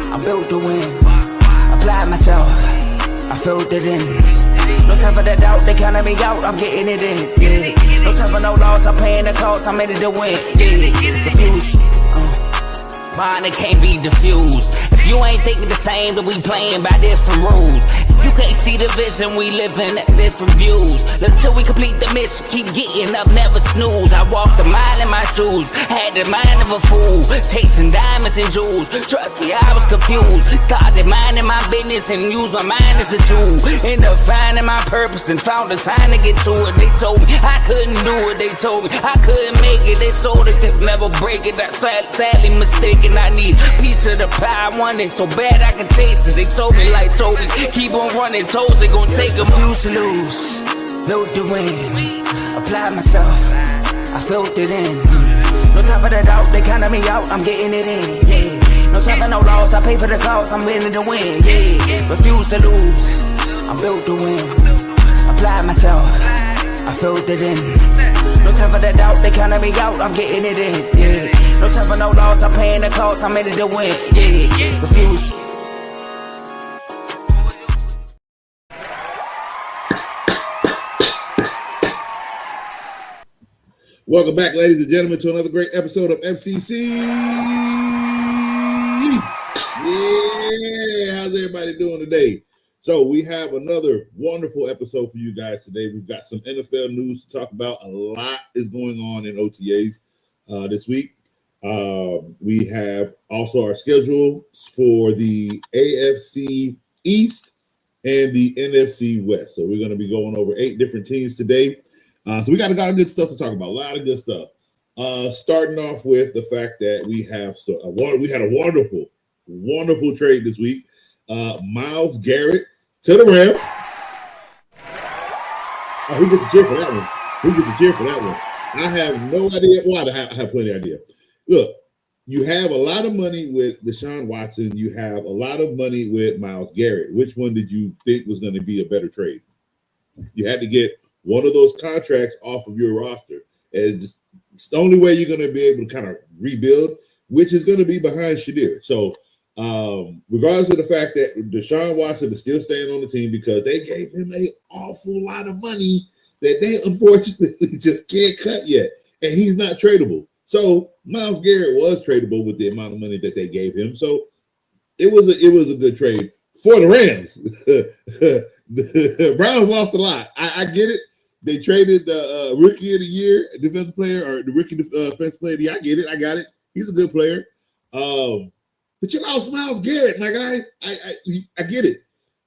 I'm built to win. Applied myself, I filled it in. No time for that doubt, they counted me out, I'm getting it in. Yeah. No time for no loss, I'm paying the cost, I'm in it to win. Yeah. Diffuse. Mine, it can't be diffused. If you ain't thinking the same, then we playing by different rules. You can't see the vision, we living at different views. Until we complete the mission, keep getting up, never snooze. I walked a mile in my shoes, had the mind of a fool, chasing diamonds and jewels. Trust me, I was confused. Started minding my business and used my mind as a tool. Ended up finding my purpose and found the time to get to it. They told me I couldn't do it, they told me I couldn't make it. They sold it, could never break it. That's sadly mistaken. I need a piece of the pie, I want it so bad I can taste it. They told me like Toby, keep on running, toes they gon' take a few to lose, built to win. Applied myself, I filled it in. No time for the doubt, they counted me out, I'm getting it in. Yeah. No time for no loss, I pay for the cost, I'm winning to win. Yeah. Refuse to lose, I'm built to win. Applied myself, I filled it in. No time for the doubt, they counted me out, I'm getting it in. Yeah. No time for no loss, I'm paying the cost, I'm in it to win. Yeah. Refuse. Welcome back, ladies and gentlemen, to another great episode of FCC. Yeah, how's everybody doing today? So we have another wonderful episode for you guys today. We've got some NFL news to talk about. A lot is going on in OTAs this week. We have also our schedule for the AFC East and the NFC West. So we're going to be going over 8 different teams today. So we got a lot of good stuff to talk about. A lot of good stuff. Starting off with the fact that we had a wonderful trade this week. Myles Garrett to the Rams. Oh, who gets a cheer for that one? I have no idea. Well, I have plenty of idea. Look, you have a lot of money with Deshaun Watson. You have a lot of money with Myles Garrett. Which one did you think was going to be a better trade? You had to get one of those contracts off of your roster. And it's the only way you're going to be able to kind of rebuild, which is going to be behind Shadir. So regardless of the fact that Deshaun Watson is still staying on the team because they gave him an awful lot of money that they unfortunately just can't cut yet. And he's not tradable. So Myles Garrett was tradable with the amount of money that they gave him. So it was a good trade for the Rams. The Browns lost a lot. I get it. They traded the rookie of the year, defensive player, or the rookie defensive player of the year. I get it. I got it. He's a good player. But you lost Myles Garrett, my guy. I get it.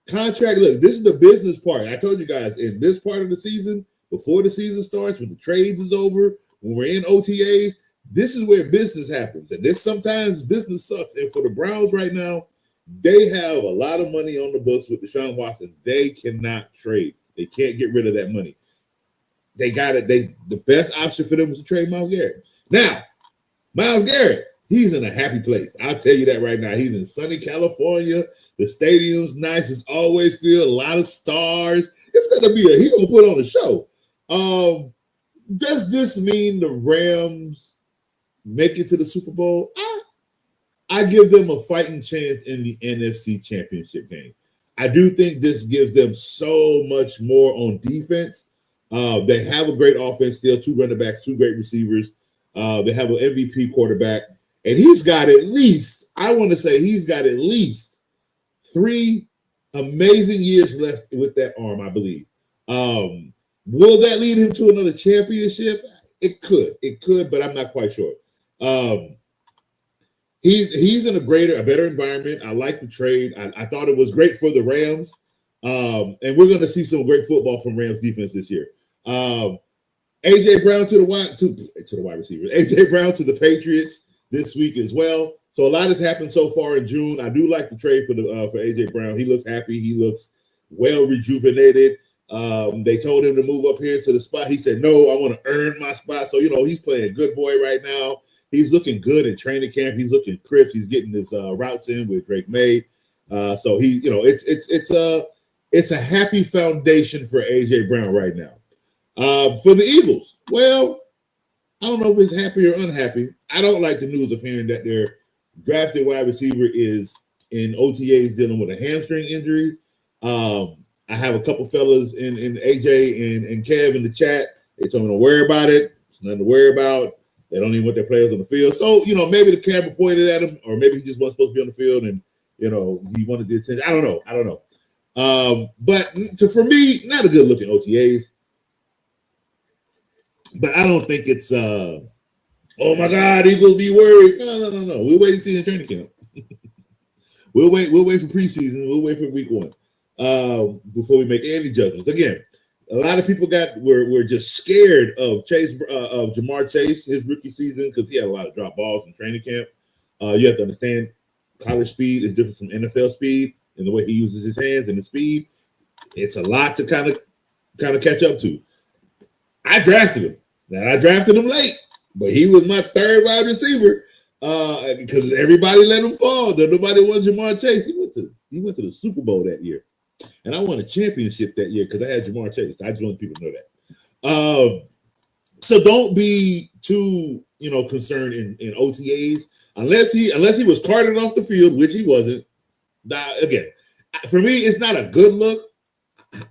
Contract, look, this is the business part. I told you guys, in this part of the season, before the season starts, when the trades is over, when we're in OTAs, this is where business happens. And this sometimes business sucks. And for the Browns right now, they have a lot of money on the books with Deshaun Watson. They cannot trade. They can't get rid of that money. They got it. The best option for them was to trade Myles Garrett. Now, Myles Garrett, he's in a happy place. I'll tell you that right now. He's in sunny California. The stadium's nice. It's always filled. A lot of stars. It's gonna be he's gonna put on a show. Does this mean the Rams make it to the Super Bowl? I give them a fighting chance in the NFC Championship game. I do think this gives them so much more on defense. They have a great offense still, 2 running backs, 2 great receivers. They have an MVP quarterback, and he's got at least 3 amazing years left with that arm, I believe. Will that lead him to another championship? It could, but I'm not quite sure. He's in a better environment. I like the trade. I thought it was great for the Rams. And we're going to see some great football from Rams defense this year. AJ Brown to the wide receivers. AJ Brown to the Patriots this week as well. So a lot has happened so far in June. I do like the trade for AJ Brown. He looks happy. He looks well rejuvenated. They told him to move up here to the spot. He said, "No, I want to earn my spot." So he's playing good boy right now. He's looking good in training camp. He's looking crisp. He's getting his routes in with Drake May. So he, it's a happy foundation for AJ Brown right now. For the Eagles, well, I don't know if he's happy or unhappy. I don't like the news of hearing that their drafted wide receiver is in OTAs dealing with a hamstring injury. I have a couple fellas in AJ and Kev in the chat. They told me don't worry about it. It's nothing to worry about. They don't even want their players on the field. So, maybe the camera pointed at him, or maybe he just wasn't supposed to be on the field and, he wanted the attention. I don't know. But for me, not a good look at OTAs. But I don't think it's, oh my God, Eagles be worried. No. We'll wait and see in training camp. We'll wait for preseason. We'll wait for week 1 before we make any judgments. Again, a lot of people were just scared of Jamar Chase, his rookie season, because he had a lot of drop balls in training camp. You have to understand college speed is different from NFL speed, and the way he uses his hands and the speed. It's a lot to kind of catch up to. I drafted him. Now I drafted him late, but he was my third wide receiver because everybody let him fall. Nobody wants Jamar Chase. He went to the Super Bowl that year. And I won a championship that year because I had Jamar Chase. I just want people to know that. So don't be too, concerned in OTAs unless he was carted off the field, which he wasn't. Now, again, for me, it's not a good look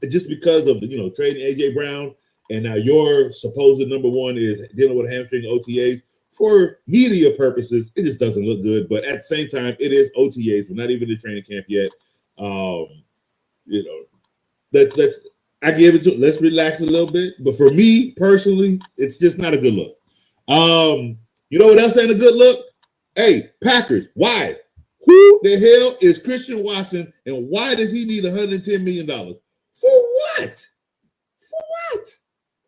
just because of trading AJ Brown, and now your supposed number 1 is dealing with a hamstring OTAs. For media purposes, it just doesn't look good. But at the same time, it is OTAs. We're not even in training camp yet. I give it to. Let's relax a little bit. But for me personally, it's just not a good look. You know what else ain't a good look? Hey, Packers. Why? Who the hell is Christian Watson, and why does he need $110 million? For what? For what?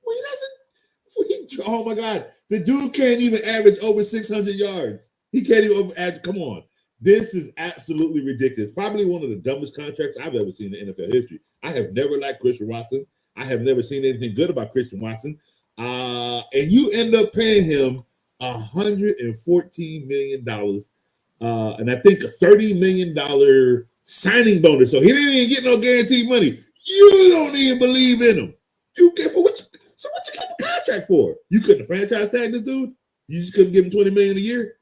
Well, he doesn't. Oh my God, the dude can't even average over 600 yards. He can't even average. Come on. This is absolutely ridiculous. Probably one of the dumbest contracts I've ever seen in NFL history. I have never liked Christian Watson. I have never seen anything good about Christian Watson. And you end up paying him $114 million. And I think a $30 million signing bonus. So he didn't even get no guaranteed money. You don't even believe in him. So what you got the contract for? You couldn't franchise tag this dude? You just couldn't give him $20 million a year?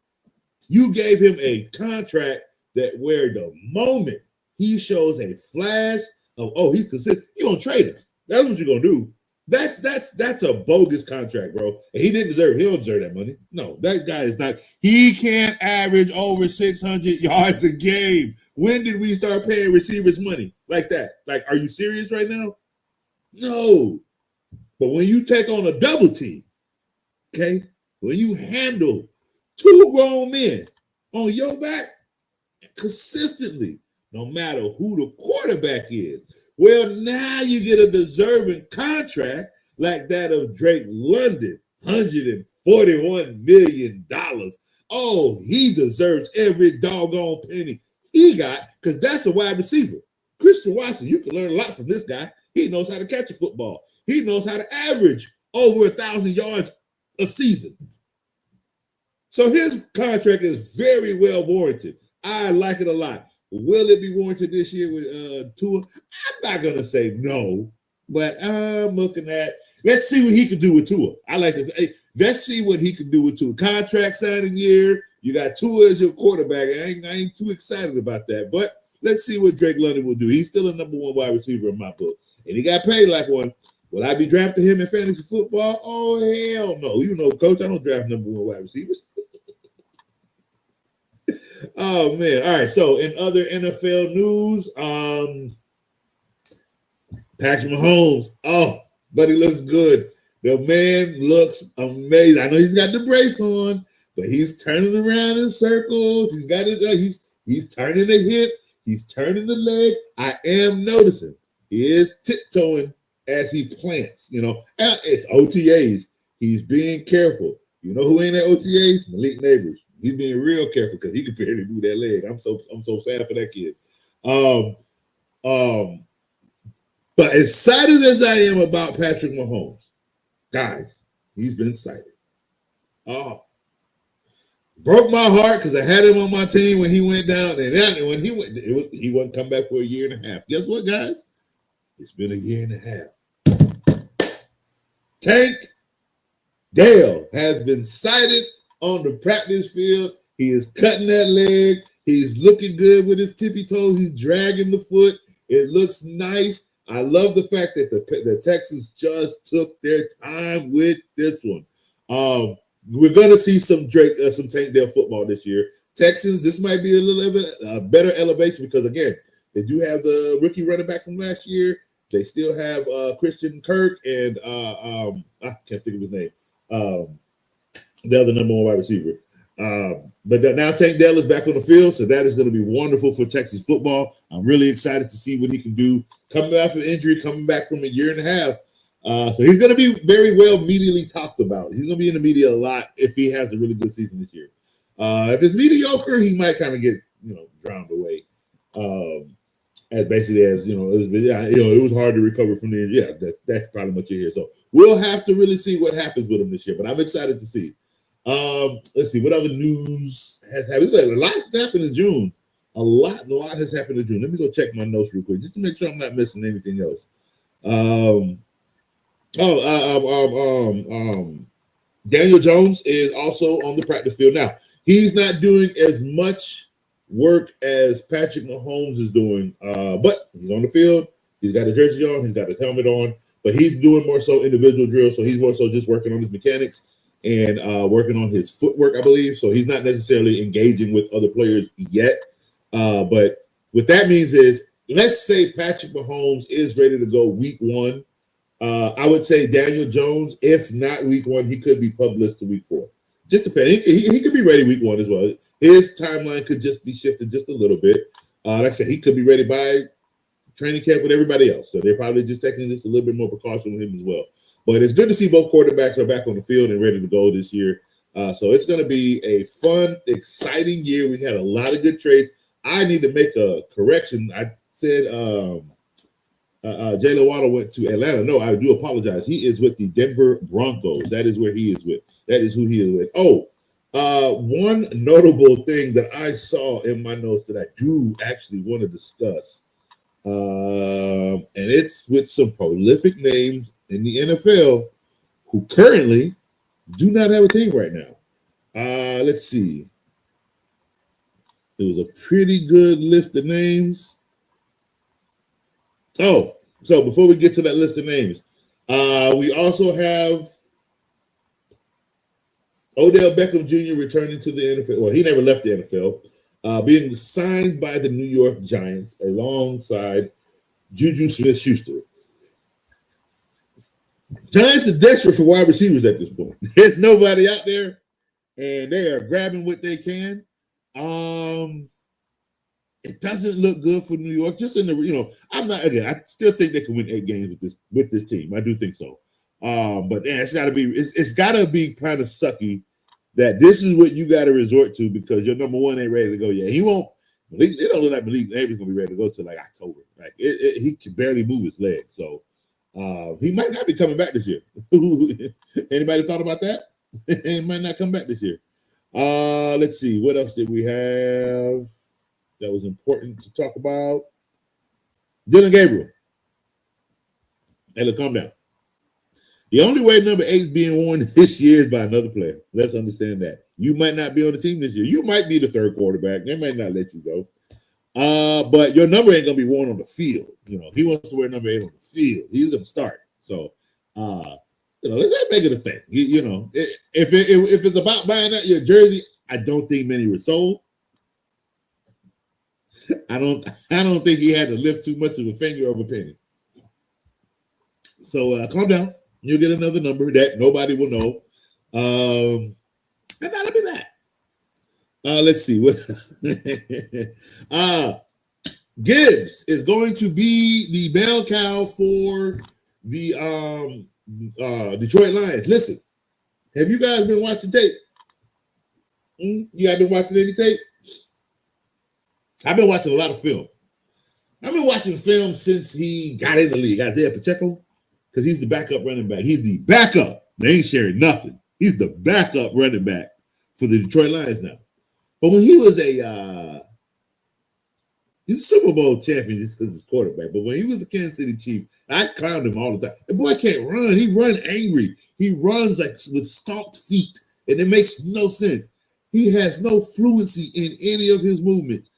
You gave him a contract that where the moment he shows a flash of, he's consistent, you're gonna trade him. That's what you're gonna do. That's a bogus contract, bro. And he didn't deserve it. He don't deserve that money. No, that guy is not. He can't average over 600 yards a game. When did we start paying receivers money like that? Like, are you serious right now? No. But when you take on a double team, okay, when you handle 2 grown men on your back consistently, no matter who the quarterback is, well, now you get a deserving contract like that of Drake London, $141 million. Oh, he deserves every doggone penny he got because that's a wide receiver. Christian Watson, you can learn a lot from this guy. He knows how to catch a football. He knows how to average over 1,000 yards a season. So his contract is very well warranted. I like it a lot. Will it be warranted this year with Tua? I'm not going to say no, but I'm looking at, let's see what he can do with Tua. I like this. Hey, let's see what he can do with Tua. Contract signing year. You got Tua as your quarterback. I ain't too excited about that, but let's see what Drake London will do. He's still a number 1 wide receiver in my book, and he got paid like one. Will I be drafting him in fantasy football? Oh, hell no. You know, Coach, I don't draft number 1 wide receivers. Oh, man. All right, so in other NFL news, Patrick Mahomes. Oh, but he looks good. The man looks amazing. I know he's got the brace on, but he's turning around in circles. He's got his he's turning the hip. He's turning the leg. I am noticing he is tiptoeing as he plants, it's OTAs. He's being careful. You know who ain't at OTAs? Malik Neighbors. He's being real careful because he can barely move that leg. I'm so sad for that kid. But as excited as I am about Patrick Mahomes, guys, he's been cited. Oh, broke my heart because I had him on my team when he went down, and when he wouldn't come back for a year and a half. Guess what, guys? It's been a year and a half. Tank Dell has been sighted on the practice field. He is cutting that leg. He's looking good with his tippy toes. He's dragging the foot. It looks nice. I love the fact that the Texans just took their time with this one. We're going to see some Tank Dell football this year. Texans, this might be a little bit better elevation because, again, they do have the rookie running back from last year. They still have Christian Kirk and I can't think of his name. The other number one wide receiver. But now Tank Dell is back on the field, so that is going to be wonderful for Texas football. I'm really excited to see what he can do coming back from injury, coming back from a year and a half. So he's going to be very well immediately talked about. He's going to be in the media a lot if he has a really good season this year. If it's mediocre, he might kind of get drowned away. As basically as it was hard to recover from the injury. Yeah, that's probably what you hear. So we'll have to really see what happens with him this year. But I'm excited to see. Let's see what other news has happened. A lot has happened in June. A lot has happened in June. Let me go check my notes real quick just to make sure I'm not missing anything else. Daniel Jones is also on the practice field now. He's not doing as much work as Patrick Mahomes is doing, but he's on the field. He's got a jersey on. He's got his helmet on, but he's doing more so individual drills. So he's more so just working on his mechanics and working on his footwork, I believe. So he's not necessarily engaging with other players yet. But what that means is, let's say Patrick Mahomes is ready to go week one. I would say Daniel Jones, if not week one, he could be published to week 4. Just depending. He could be ready week 1 as well. His timeline could just be shifted just a little bit. Like I said, he could be ready by training camp with everybody else. So they're probably just taking just a little bit more precaution with him as well. But it's good to see both quarterbacks are back on the field and ready to go this year. So it's going to be a fun, exciting year. We had a lot of good trades. I need to make a correction. I said Jaylen Waddle went to Atlanta. No, I do apologize. He is with the Denver Broncos. That is where he is with. That is who he is with. One notable thing that I saw in my notes that I do actually want to discuss, and it's with some prolific names in the NFL who currently do not have a team right now. Let's see. It was a pretty good list of names. So before we get to that list of names, we also have Odell Beckham Jr. returning to the NFL. Well, he never left the NFL, being signed by the New York Giants alongside Juju Smith-Schuster. Giants are desperate for wide receivers at this point. There's nobody out there, and they are grabbing what they can. It doesn't look good for New York. Just in the, I still think they can win 8 games with this team. I do think so. But yeah, it's gotta be kind of sucky that this is what you got to resort to because your number one ain't ready to go yet. He won't. It don't look like Malik Neighbors gonna be ready to go till like October. Like he can barely move his leg, so he might not be coming back this year. Anybody thought about that? He might not come back this year. Let's see. What else did we have that was important to talk about? Dylan Gabriel. Hey, look, calm down. The only way number 8 is being worn this year is by another player. Let's understand that. You might not be on the team this year. You might be the third quarterback. They might not let you go. But your number ain't going to be worn on the field. He wants to wear number 8 on the field. He's going to start. So, let's make it a thing. If it's about buying out your jersey, I don't think many were sold. I don't think he had to lift too much of a finger of a penny. So calm down. You'll get another number that nobody will know. And that'll be that. Let's see. What Gibbs is going to be the bell cow for the Detroit Lions. Listen, have you guys been watching tape? You guys been watching any tape? I've been watching a lot of film. I've been watching film since he got in the league. Isaiah Pacheco, because he's the backup running back. He's the backup. They ain't sharing nothing. He's the backup running back for the Detroit Lions now. But when he was he's a Super Bowl champion just because he's quarterback. But when he was a Kansas City Chief, I clowned him all the time. The boy can't run. He runs angry. He runs like with stomped feet, and it makes no sense. He has no fluency in any of his movements.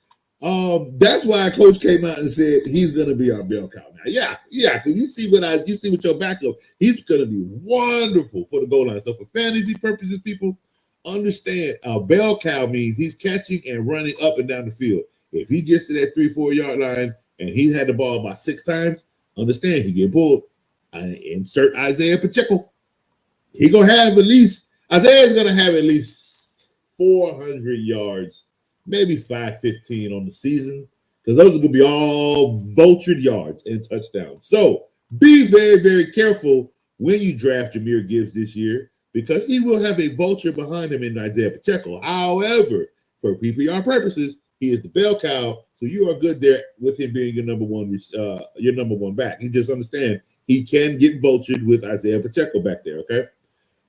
That's why Coach came out and said he's going to be our bell cow now. Yeah, because you see what your backup. He's going to be wonderful for the goal line. So for fantasy purposes, people understand a bell cow means he's catching and running up and down the field. If he gets to that 3-4 yard line and he's had the ball about 6 times, understand he get pulled. Insert Isaiah Pacheco. Isaiah's going to have at least 400 yards, maybe 515 on the season, because those are going to be all vultured yards and touchdowns. So be very, very careful when you draft Jahmyr Gibbs this year, because he will have a vulture behind him in Isaiah Pacheco. However, for PPR purposes, he is the bell cow, so you are good there with him being your number one back. You just understand he can get vultured with Isaiah Pacheco back there, okay?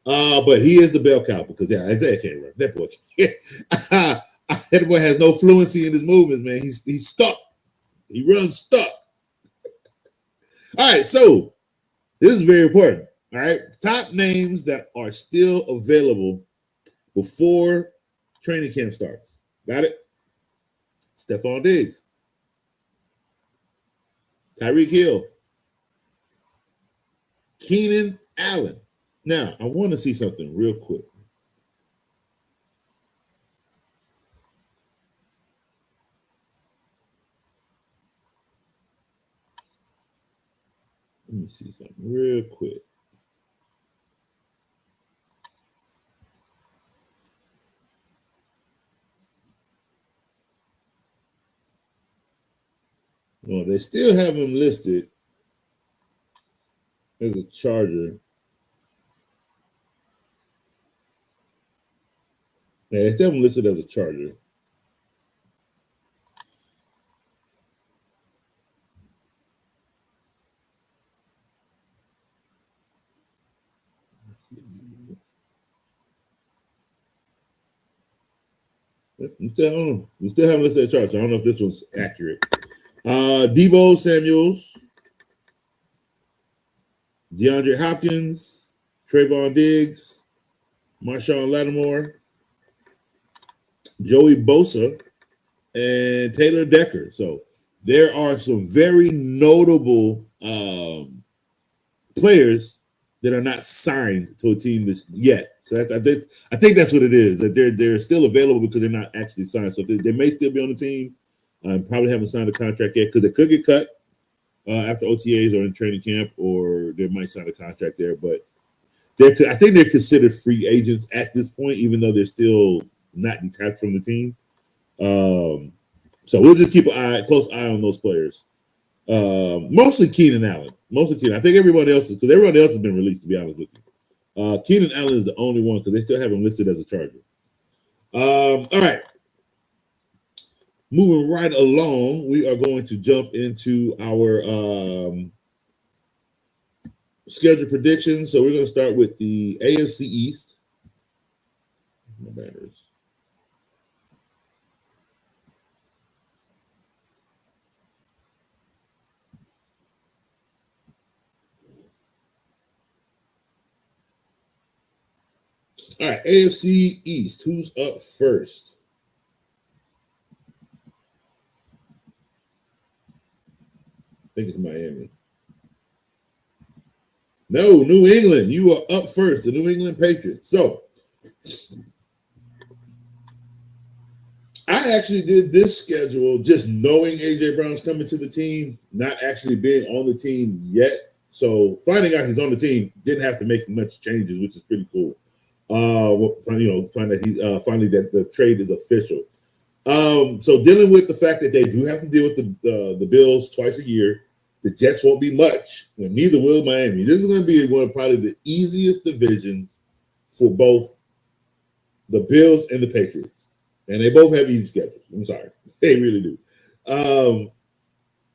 But he is the bell cow because Isaiah can't run. That boy, that boy has no fluency in his movements, man. He's stuck. He runs stuck. All right, so this is very important. All right, top names that are still available before training camp starts. Got it? Stephon Diggs, Tyreek Hill, Keenan Allen. Now, I want to see something real quick. Let me see something real quick. Well, they still have him listed as a Charger. Yeah, they still have him listed as a Charger. We still haven't listed as a Charger. I don't know if this one's accurate. Deebo Samuels, DeAndre Hopkins, Trayvon Diggs, Marshawn Lattimore, Joey Bosa, and Taylor Decker. So there are some very notable players that are not signed to a team yet. So I think that's what it is. That they're still available because they're not actually signed. So they may still be on the team. Probably haven't signed a contract yet because they could get cut after OTAs or in training camp, or they might sign a contract there. But I think they're considered free agents at this point, even though they're still not detached from the team. So we'll just keep a close eye on those players. Mostly Keenan Allen. I think everybody else has been released, to be honest with you. Keenan Allen is the only one because they still have him listed as a Charger. All right. Moving right along, we are going to jump into our schedule predictions. So we're going to start with the AFC East. My banners. All right, AFC East. Who's up first? I think it's Miami. No, New England. You are up first, the New England Patriots. So I actually did this schedule just knowing A.J. Brown's coming to the team, not actually being on the team yet. So finding out he's on the team didn't have to make much changes, which is pretty cool. Find that finally that the trade is official. So dealing with the fact that they do have to deal with the Bills twice a year, the Jets won't be much. Neither will Miami. This is going to be one of probably the easiest divisions for both the Bills and the Patriots, and they both have easy schedules. I'm sorry, they really do.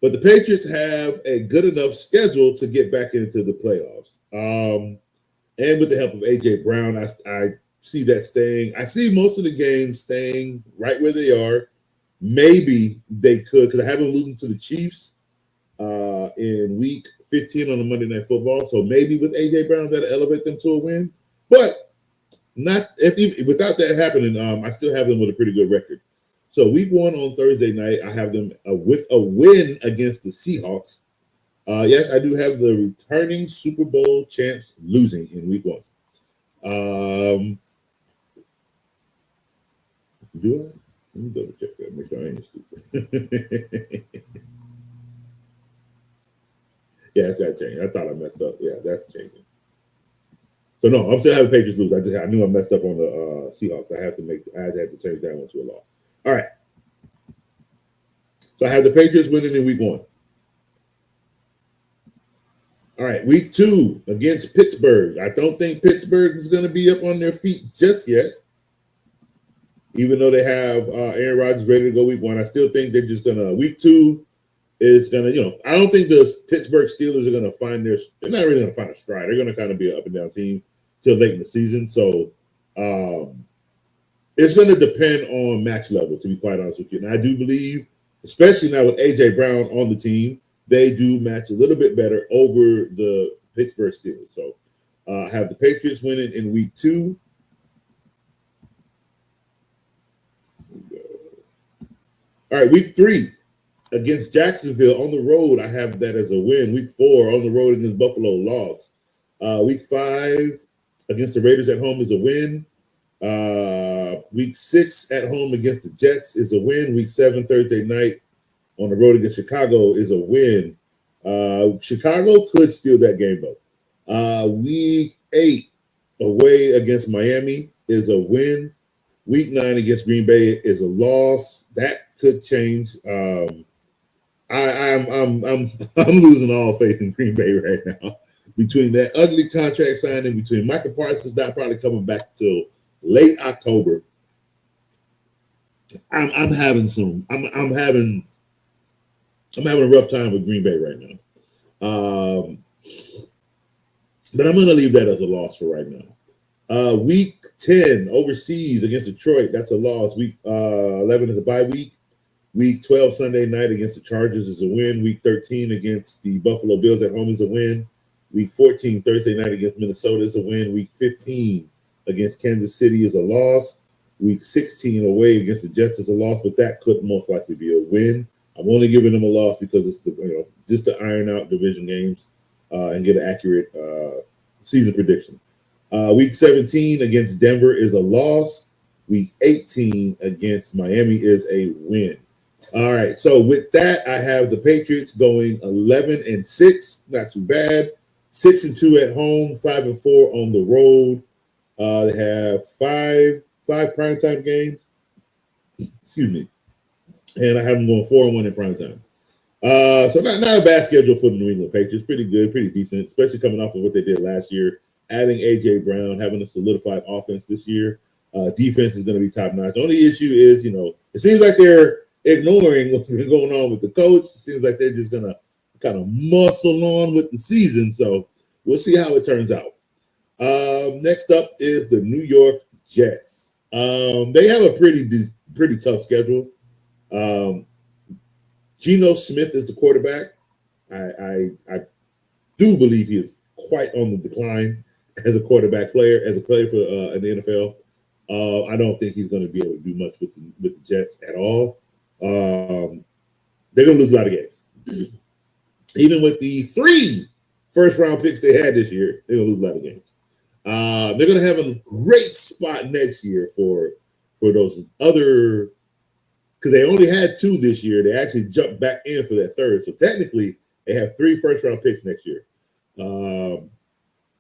But the Patriots have a good enough schedule to get back into the playoffs. And with the help of A.J. Brown, I see that staying. I see most of the games staying right where they are. Maybe they could, because I have them losing to the Chiefs in week 15 on the Monday Night Football. So maybe with A.J. Brown, that'll elevate them to a win. But not without that happening, I still have them with a pretty good record. So week 1 on Thursday night, I have them with a win against the Seahawks. Yes, I do have the returning Super Bowl champs losing in week 1. Do I? Let me double check that. Make sure I ain't stupid. Yeah, that's got to change. I thought I messed up. Yeah, that's changing. So no, I'm still having Patriots lose. I knew I messed up on the Seahawks. I had to change that one to a loss. All right. So I have the Patriots winning in week 1. All right, week 2 against Pittsburgh. I don't think Pittsburgh is going to be up on their feet just yet. Even though they have Aaron Rodgers ready to go week 1, I still think they're just going to, week 2 is going to, I don't think the Pittsburgh Steelers are going to they're not really going to find a stride. They're going to kind of be an up and down team till late in the season. So it's going to depend on match level, to be quite honest with you. And I do believe, especially now with A.J. Brown on the team, they do match a little bit better over the Pittsburgh Steelers. So I have the Patriots winning in week 2. All right, week 3 against Jacksonville on the road. I have that as a win. Week 4 on the road against Buffalo, loss. Week 5 against the Raiders at home is a win. Week 6 at home against the Jets is a win. Week 7 Thursday night on the road against Chicago is a win. Chicago could steal that game though. Week 8 away against Miami is a win. Week 9 against Green Bay is a loss. That could change. I'm losing all faith in Green Bay right now. Between that ugly contract signing, between Michael Parsons not probably coming back till late October, I'm having a rough time with Green Bay right now. But I'm going to leave that as a loss for right now. Week 10 overseas against Detroit, that's a loss. Week 11 is a bye week. Week 12 Sunday night against the Chargers is a win. Week 13 against the Buffalo Bills at home is a win. Week 14 Thursday night against Minnesota is a win. Week 15 against Kansas City is a loss. Week 16 away against the Jets is a loss, but that could most likely be a win. I'm only giving them a loss because it's just to iron out division games and get an accurate season prediction. Week 17 against Denver is a loss. Week 18 against Miami is a win. All right, so with that, I have the Patriots going 11-6, not too bad. 6-2 at home, 5-4 on the road. They have five primetime games. Excuse me. And I have them going 4-1 in primetime. So not a bad schedule for the New England Patriots. Pretty good, pretty decent, especially coming off of what they did last year. Adding A.J. Brown, having a solidified offense this year. Defense is going to be top-notch. The only issue is, it seems like they're ignoring what's been going on with the coach. It seems like they're just going to kind of muscle on with the season. So we'll see how it turns out. Next up is the New York Jets. They have a pretty tough schedule. Geno Smith is the quarterback. I do believe he is quite on the decline as a quarterback player, as a player for in the NFL. I don't think he's going to be able to do much with the Jets at all. They're going to lose a lot of games. Even with the 3 first-round picks they had this year, they're going to lose a lot of games. They're going to have a great spot next year for those other, because they only had 2 this year. They actually jumped back in for that 3rd. So technically, they have 3 first-round picks next year. And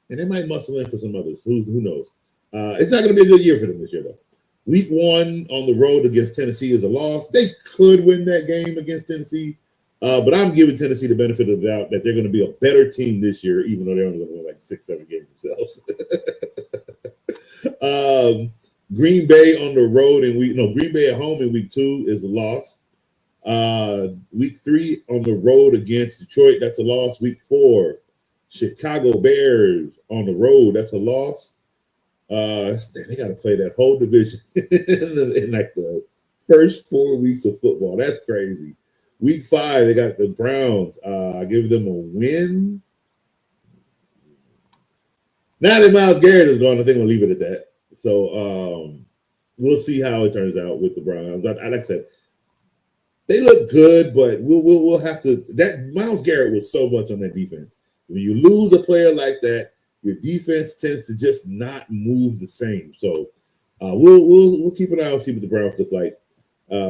they might muscle in for some others. Who knows? It's not going to be a good year for them this year, though. Week 1 on the road against Tennessee is a loss. They could win that game against Tennessee, but I'm giving Tennessee the benefit of the doubt that they're going to be a better team this year, even though they're only going to win like 6-7 games themselves. Green Bay on the road Green Bay at home in week 2 is a loss. Week 3 on the road against Detroit, that's a loss. Week 4, Chicago Bears on the road, that's a loss. They got to play that whole division in like the first 4 weeks of football. That's crazy. Week 5, they got the Browns. I give them a win. Now that Myles Garrett is gone, I think we'll leave it at that. So we'll see how it turns out with the Browns. Like I said, they look good, but we'll have to. That Myles Garrett was so much on that defense. When you lose a player like that, your defense tends to just not move the same. So we'll keep an eye on see what the Browns look like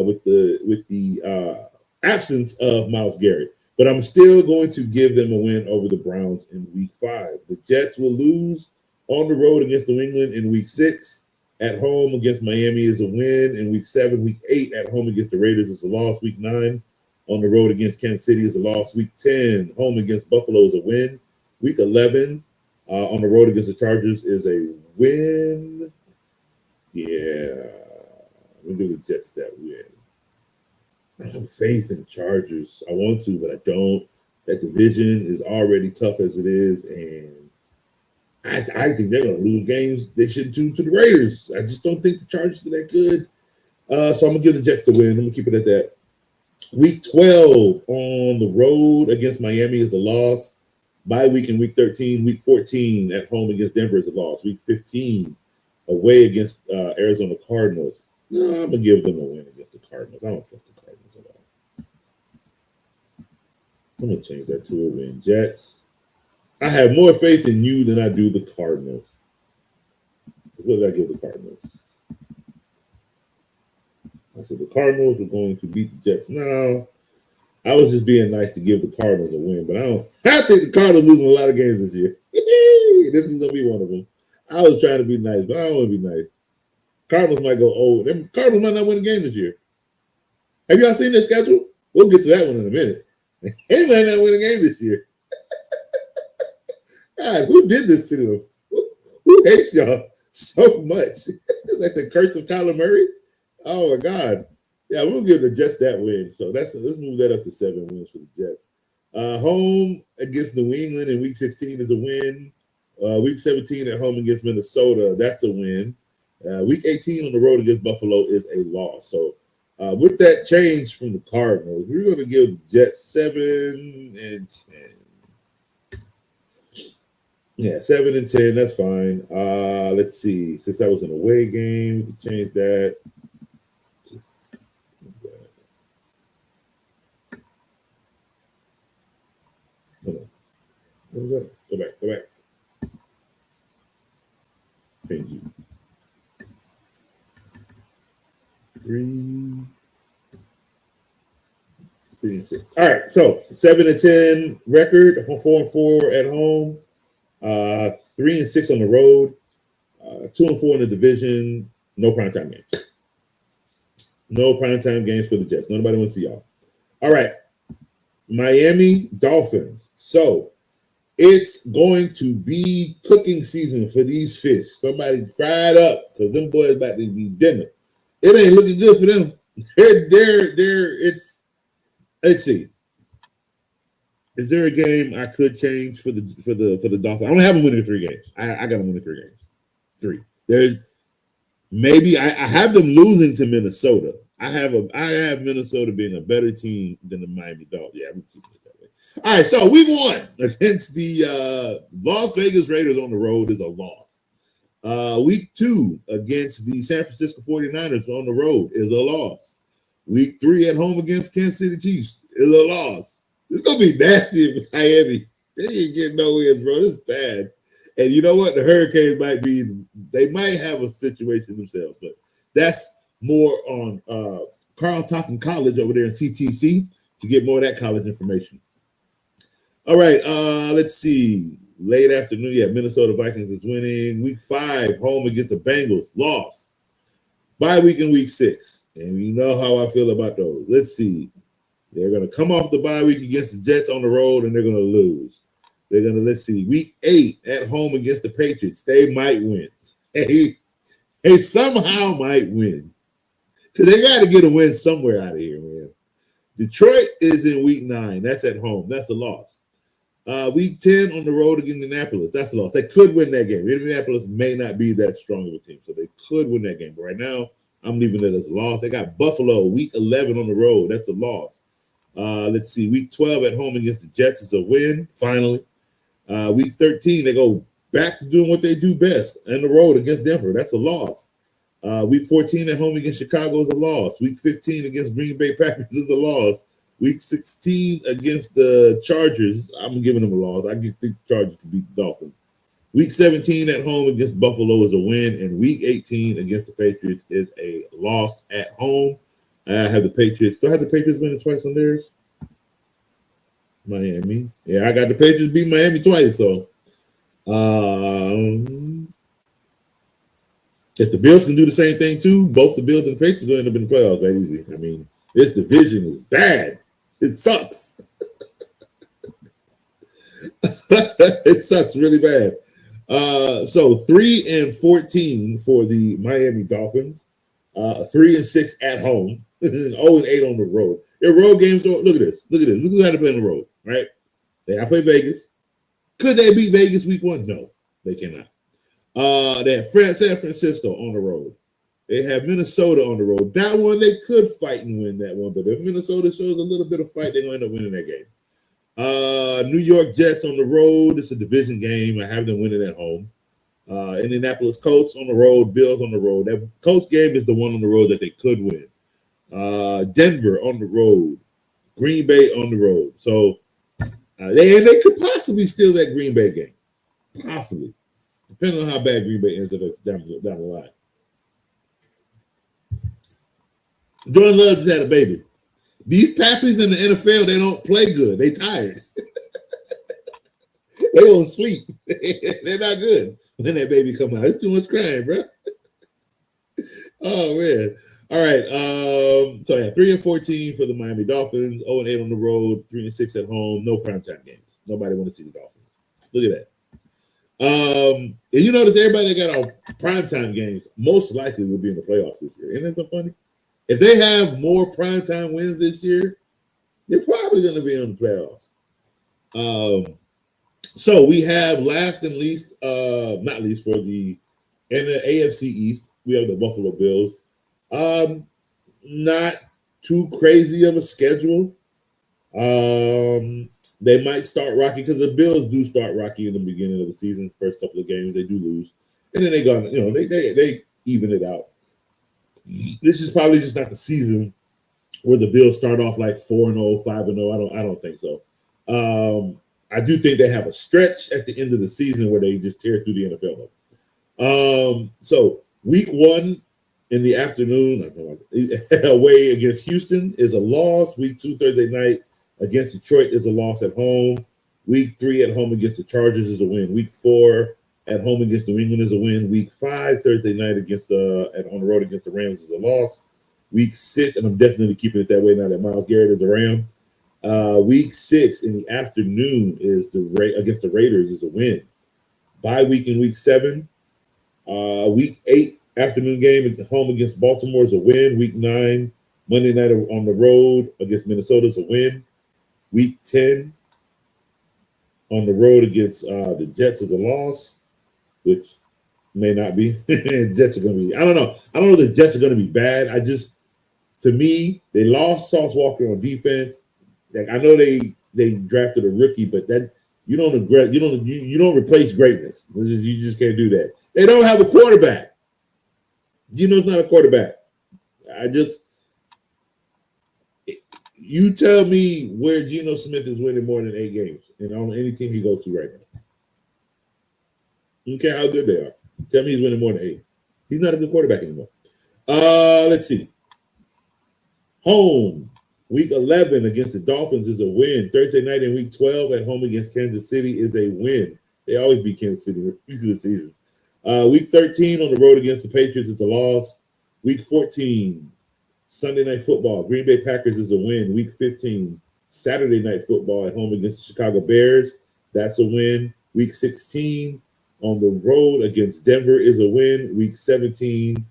with the absence of Myles Garrett. But I'm still going to give them a win over the Browns in Week 5. The Jets will lose on the road against New England in Week 6. At home against Miami is a win. In Week 7, Week 8 at home against the Raiders is a loss. Week 9 on the road against Kansas City is a loss. Week 10 home against Buffalo is a win. Week 11 on the road against the Chargers is a win. Yeah, we'll give the Jets that win. I have faith in the Chargers. I want to, but I don't. That division is already tough as it is, and I think they're going to lose games they shouldn't do to the Raiders. I just don't think the Chargers are that good. So I'm going to give the Jets the win. I'm going to keep it at that. Week 12 on the road against Miami is a loss. Bye week in Week 13. Week 14 at home against Denver is a loss. Week 15 away against Arizona Cardinals. No, I'm going to give them a win against the Cardinals. I don't trust the Cardinals at all. I'm going to change that to a win. Jets. I have more faith in you than I do the Cardinals. What did I give the Cardinals? I said the Cardinals are going to beat the Jets. No, I was just being nice to give the Cardinals a win, but I think the Cardinals losing a lot of games this year. This is going to be one of them. I was trying to be nice, but I don't want to be nice. Cardinals might go, them Cardinals might not win a game this year. Have y'all seen their schedule? We'll get to that one in a minute. They might not win a game this year. God, who did this to them? Who hates y'all so much? It's like the curse of Kyler Murray. Oh my God. Yeah, we'll give the Jets that win. So let's move that up to 7 wins for the Jets. Home against New England in Week 16 is a win. Week 17 at home against Minnesota, that's a win. Week 18 on the road against Buffalo is a loss. So with that change from the Cardinals, we're going to give the Jets 7 and 10. Yeah, 7 and 10, that's fine. Let's see. Since that was an away game, we can change that. Hold on. What was that? Go back. Thank you. 3 and 6. All right, so 7 and 10 record, 4 and 4 at home. 3 and 6 on the road, 2 and 4 in the division. No primetime games. No primetime games for the Jets. Nobody wants to see y'all. All right, Miami Dolphins. So it's going to be cooking season for these fish. Somebody fry it up because them boys about to be dinner. It ain't looking good for them. Let's see. Is there a game I could change for the Dolphins? I don't have them winning 3 games. I got them winning 3 games. 3. There's maybe I have them losing to Minnesota. I have Minnesota being a better team than the Miami Dolphins. Yeah, I'm keeping it that way. All right, so we won against the Las Vegas Raiders on the road is a loss. Week 2 against the San Francisco 49ers on the road is a loss. Week 3 at home against Kansas City Chiefs is a loss. It's going to be nasty in Miami. They ain't getting nowhere, bro. This is bad. And you know what? The Hurricanes they might have a situation themselves, but that's more on Carl Talking College over there in CTC to get more of that college information. All right, let's see. Late afternoon, Minnesota Vikings is winning. Week 5, home against the Bengals, loss. Bye week in Week 6, and you know how I feel about those. Let's see. They're going to come off the bye week against the Jets on the road, and they're going to lose. They're going to, let's see, Week 8 at home against the Patriots. They might win. They somehow might win. Because they got to get a win somewhere out of here, man. Detroit is in Week 9. That's at home. That's a loss. Week 10 on the road against Indianapolis. That's a loss. They could win that game. Indianapolis may not be that strong of a team, so they could win that game. But right now, I'm leaving it as a loss. They got Buffalo, Week 11 on the road. That's a loss. Let's see. Week 12 at home against the Jets is a win, finally. Week 13, they go back to doing what they do best on the road against Denver. That's a loss. Week 14 at home against Chicago is a loss. Week 15 against Green Bay Packers is a loss. Week 16 against the Chargers, I'm giving them a loss. I think the Chargers can beat the Dolphins. Week 17 at home against Buffalo is a win, and Week 18 against the Patriots is a loss at home. I have the Patriots. Do I have the Patriots winning twice on theirs? Miami. Yeah, I got the Patriots beat Miami twice. So, if the Bills can do the same thing too, both the Bills and the Patriots will end up in the playoffs that easy. I mean, this division is bad. It sucks. It sucks really bad. So 3-14 for the Miami Dolphins, 3-6 at home, 0-8 on the road. Their road games don't look at this. Look who had to play on the road, right? They have to play Vegas. Could they beat Vegas week 1? No, they cannot. They have San Francisco on the road. They have Minnesota on the road. That one they could fight and win that one, but if Minnesota shows a little bit of fight, they're going to end up winning that game. New York Jets on the road. It's a division game. I have them winning at home. Indianapolis Colts on the road. Bills on the road. That Colts game is the one on the road that they could win. Denver on the road. Green Bay on the road. So they could possibly steal that Green Bay game. Possibly. Depending on how bad Green Bay ends up down the line. Jordan Love just had a baby. These pappies in the NFL, they don't play good. They tired. They won't sleep. They're not good. When that baby come out, it's too much crying, bro. Oh man. All right. So yeah, 3-14 for the Miami Dolphins, 0-8 on the road, 3-6 at home. No primetime games. Nobody want to see the Dolphins. Look at that. And you notice everybody that got our primetime games most likely will be in the playoffs this year. Isn't that so funny? If they have more primetime wins this year, they're probably going to be in the playoffs. So we have last and least, not least for the AFC East, we have the Buffalo Bills. Not too crazy of a schedule. They might start rocky because the Bills do start rocky in the beginning of the season. First couple of games they do lose, and then they go, they even it out. This is probably just not the season where the Bills start off like 4-0, 5-0. I don't think so. I do think they have a stretch at the end of the season where they just tear through the NFL. So week 1 in the afternoon, away against Houston is a loss. Week 2 Thursday night against Detroit is a loss at home. Week 3 at home against the Chargers is a win. Week 4 at home against New England is a win. Week 5 Thursday night against on the road against the Rams is a loss. Week 6, and I'm definitely keeping it that way now that Myles Garrett is a Ram. Week 6 in the afternoon is against the Raiders is a win. Bye week in week 7. Week 8 afternoon game at home against Baltimore is a win. Week 9 Monday night on the road against Minnesota is a win. Week 10 on the road against the Jets is a loss, which may not be. Jets are going to be. I don't know. I don't know if the Jets are going to be bad. To me, they lost Sauce Walker on defense. Like I know they drafted a rookie, but that you don't replace greatness. You just can't do that. They don't have a quarterback. Geno's not a quarterback. You tell me where Geno Smith is winning more than 8 games, and on any team he goes to right now. You don't care how good they are. Tell me he's winning more than 8. He's not a good quarterback anymore. Let's see. Home, week 11 against the Dolphins is a win. Thursday night in week 12 at home against Kansas City is a win. They always beat Kansas City through the season. Week 13 on the road against the Patriots is a loss. Week 14, Sunday Night Football, Green Bay Packers is a win. Week 15, Saturday Night Football at home against the Chicago Bears. That's a win. Week 16 on the road against Denver is a win. Week 17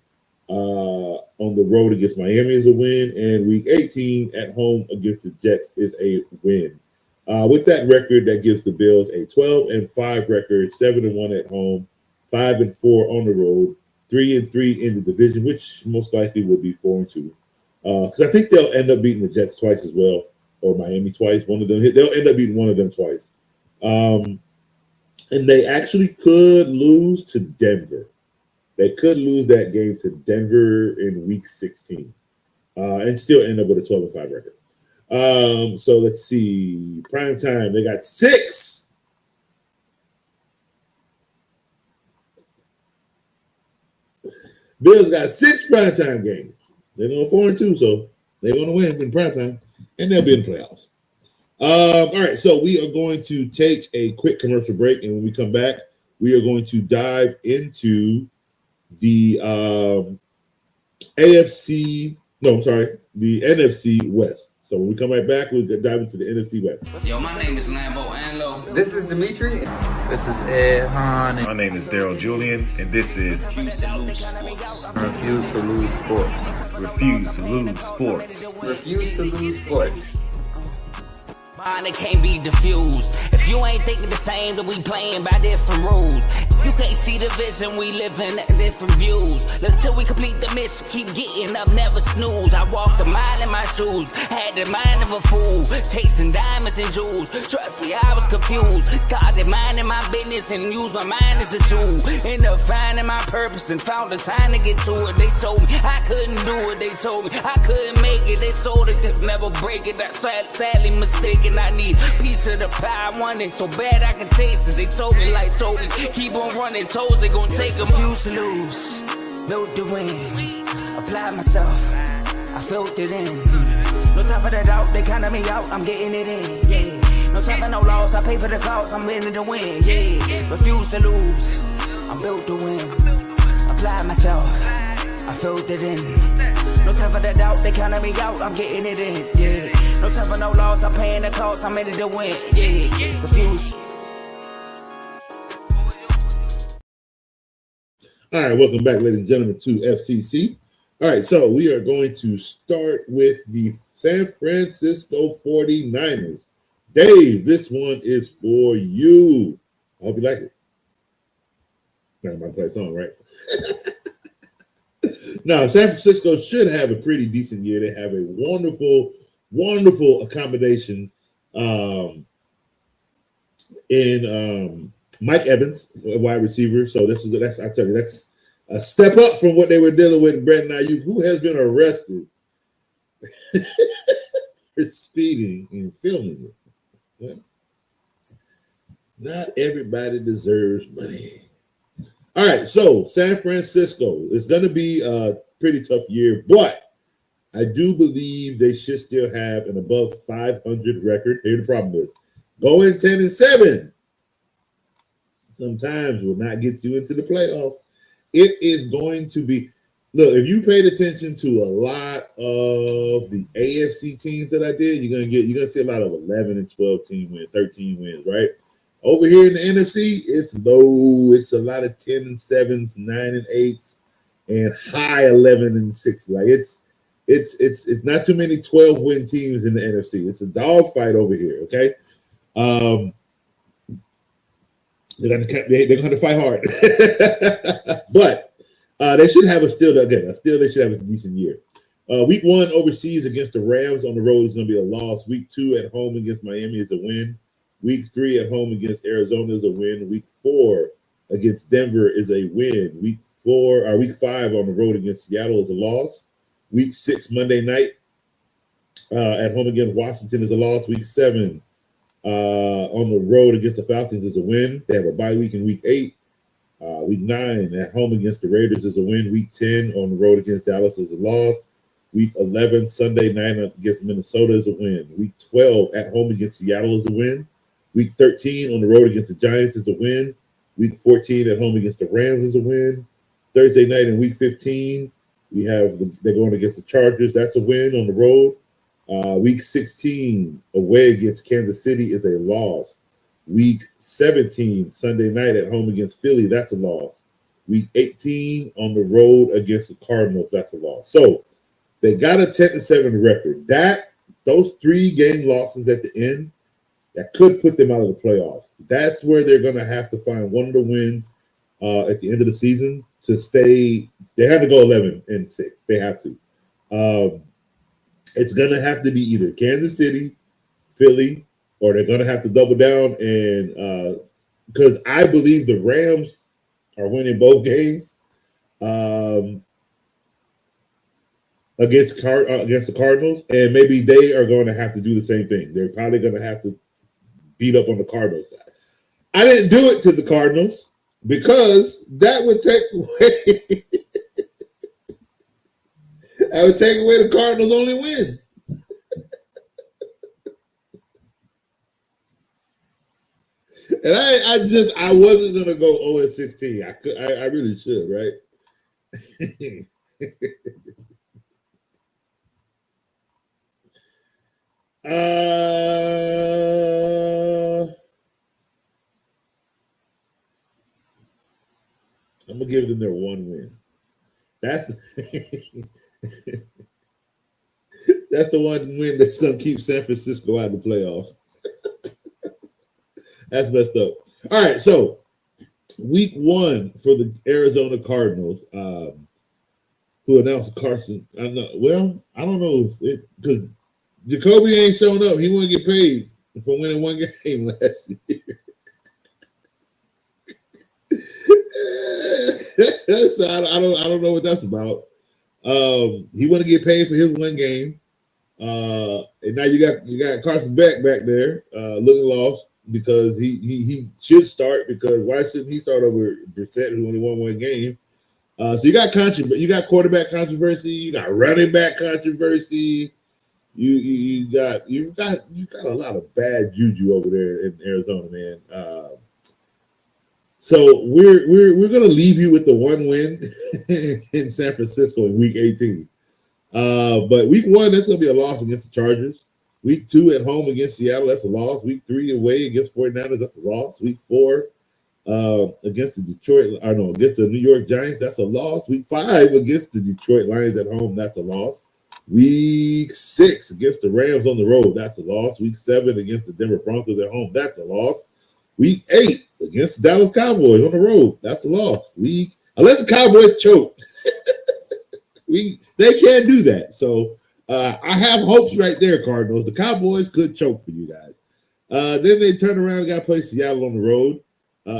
on the road against Miami is a win. And week 18 at home against the Jets is a win. With that record, that gives the Bills a 12-5 record, 7-1 at home, 5-4 on the road, 3-3 in the division, which most likely will be 4-2. Because I think they'll end up beating the Jets twice as well, or Miami twice. One of them, they'll end up beating one of them twice. And they actually could lose to Denver. They could lose that game to Denver in week 16 and still end up with a 12-5 record. So let's see. Prime time, they got 6. Bills got 6 primetime games. They're going 4-2, so they're going to win in primetime, and they'll be in the playoffs. All right, so we are going to take a quick commercial break, and when we come back, we are going to dive into the the NFC West. So when we come right back, we'll dive into the NFC West. Yo, my name is Lambo Anlo. This is Dimitri. This is Ed Hahn. My name is Daryl Julian, and this is Refuse to lose sports. Refuse to lose sports. Refuse to Lose Sports. Refuse to lose sports. Mine, it can't be diffused. If you ain't thinking the same, then we playing by different rules. You can't see the vision, we living at different views. Until we complete the mission, keep getting up, never snooze. I walked a mile in my shoes, had the mind of a fool, chasing diamonds and jewels. Trust me, I was confused. Started minding my business and used my mind as a tool. Ended up finding my purpose and found the time to get to it. They told me I couldn't do it. They told me I couldn't make it. They sold it, could never break it. That's sadly mistaken. I need a piece of the pie. I want it so bad I can taste it. They told me, keep on running toes, they gon' take them. Refuse to lose, built to win. Apply myself, I felt it in. No time for the doubt, they counted me out, I'm getting it in, yeah. No time for no loss, I pay for the cost, I'm winning to win, yeah. Refuse to lose, I'm built to win. Apply myself, I felt it in. No time for the doubt, they counted me out, I'm getting it in, yeah. No time for no loss, I'm paying the cost, I'm in it to win, yeah. Refuse. All right, welcome back, ladies and gentlemen, to FCC. All right, so we are going to start with the San Francisco 49ers. Dave, this one is for you. I hope you like it. I might play a song, right? Now, San Francisco should have a pretty decent year. They have a wonderful, wonderful accommodation in Mike Evans, a wide receiver. So that's I tell you, that's a step up from what they were dealing with in Brandon Ayuk, who has been arrested for speeding and filming it. Yeah. Not everybody deserves money. All right, so San Francisco is going to be a pretty tough year, but I do believe they should still have an above 500 record. Here the problem is, going 10-7 sometimes will not get you into the playoffs. It is going to be, look, if you paid attention to a lot of the AFC teams that I did, you're gonna see a lot of 11 and 12 team wins, 13 wins, right? Over here in the NFC, it's low. It's a lot of 10-7s, 9-8s, and high 11-6. Like it's not too many 12-win teams in the NFC. It's a dogfight over here. Okay, they're going to fight hard, but they should have they should have a decent year. Week 1 overseas against the Rams on the road is going to be a loss. Week 2 at home against Miami is a win. Week 3 at home against Arizona is a win. Week 4 against Denver is a win. Week 5 on the road against Seattle is a loss. Week 6 Monday night at home against Washington is a loss. Week 7 on the road against the Falcons is a win. They have a bye week in week 8. Week 9 at home against the Raiders is a win. Week 10 on the road against Dallas is a loss. Week 11 Sunday night against Minnesota is a win. Week 12 at home against Seattle is a win. Week 13 on the road against the Giants is a win. Week 14 at home against the Rams is a win. Thursday night in week 15, they're going against the Chargers. That's a win on the road. Week 16 away against Kansas City is a loss. Week 17 Sunday night at home against Philly, that's a loss. Week 18 on the road against the Cardinals, that's a loss. So they got a 10-7 record. Those 3 game losses at the end, that could put them out of the playoffs. That's where they're going to have to find one of the wins at the end of the season to stay. They have to go 11-6. They have to. It's going to have to be either Kansas City, Philly, or they're going to have to double down and because I believe the Rams are winning both games against the Cardinals, and maybe they are going to have to do the same thing. They're probably going to have to beat up on the Cardinals side. I didn't do it to the Cardinals because that would take away the Cardinals' only win. And I wasn't gonna go 0-16. I really should, right? I'm gonna give them their one win. That's that's the one win that's gonna keep San Francisco out of the playoffs. That's messed up. All right, so week 1 for the Arizona Cardinals, who announced Carson. I don't know because Jacoby ain't shown up. He wouldn't get paid for winning one game last year. So I don't know what that's about. He wouldn't get paid for his one game, and now you got Carson back there looking lost because he should start, because why shouldn't he start over Brissett, who only won one game? So you got quarterback controversy, you got running back controversy, you got a lot of bad juju over there in Arizona, man. So we're gonna leave you with the one win in San Francisco in week 18. But week 1, that's gonna be a loss against the Chargers. Week 2 at home against Seattle, that's a loss. Week 3 away against 49ers, that's a loss. Week 4 against against the New York Giants, that's a loss. Week 5 against the Detroit Lions at home, that's a loss. Week 6 against the Rams on the road, that's a loss. Week 7 against the Denver Broncos at home, that's a loss. Week 8 against the Dallas Cowboys on the road, that's a loss. Unless the Cowboys choke, they can't do that. So I have hopes right there, Cardinals. The Cowboys could choke for you guys. Then they turn around and got to play Seattle on the road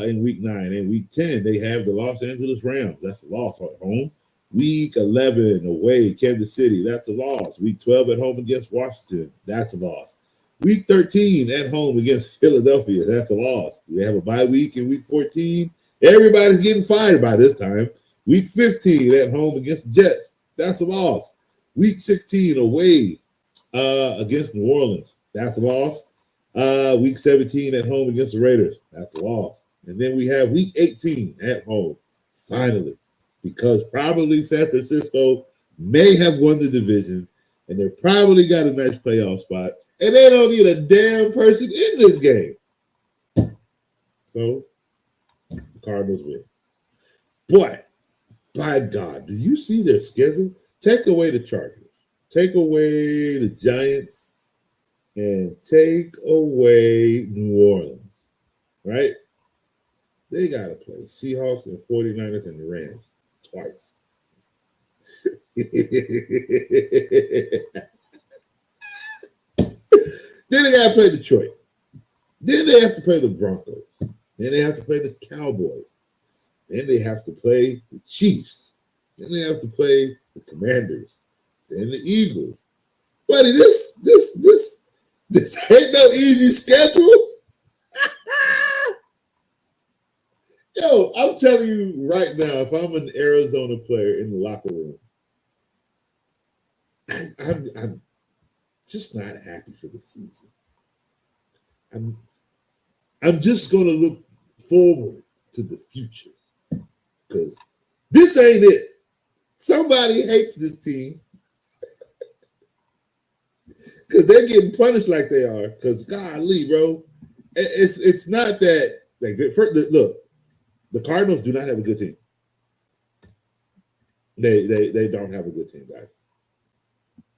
in week 9. In week 10, they have the Los Angeles Rams. That's a loss at home. Week 11 away, Kansas City. That's a loss. Week 12 at home against Washington. That's a loss. Week 13 at home against Philadelphia. That's a loss. They have a bye week in week 14. Everybody's getting fired by this time. Week 15 at home against the Jets. That's a loss. Week 16 away against New Orleans. That's a loss. Week 17 at home against the Raiders. That's a loss. And then we have week 18 at home, finally, because probably San Francisco may have won the division, and they probably got a nice playoff spot, and they don't need a damn person in this game. So the Cardinals win. But by God, do you see their schedule? Take away the Chargers, take away the Giants, and take away New Orleans, right? They got to play Seahawks and 49ers and the Rams twice. Then they got to play Detroit. Then they have to play the Broncos. Then they have to play the Cowboys. Then they have to play the Chiefs. Then they have to play the Commanders. Then the Eagles. Buddy, this ain't no easy schedule. Yo, I'm telling you right now, if I'm an Arizona player in the locker room, I'm just not happy for the season. I'm just gonna look forward to the future, because this ain't it. Somebody hates this team because they're getting punished like they are. Because golly, bro, it's not that. Like, look, the Cardinals do not have a good team. They don't have a good team, guys.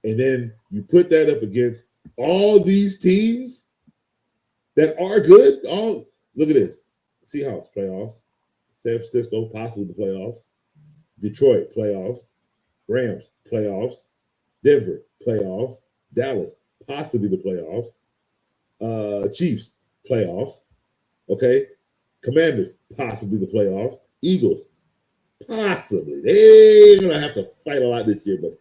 And then you put that up against all these teams that are good. Look at this: Seahawks playoffs, San Francisco possibly the playoffs, Detroit playoffs, Rams playoffs, Denver playoffs, Dallas possibly the playoffs, Chiefs playoffs. Okay, Commanders, possibly the playoffs. Eagles, possibly. They're going to have to fight a lot this year, but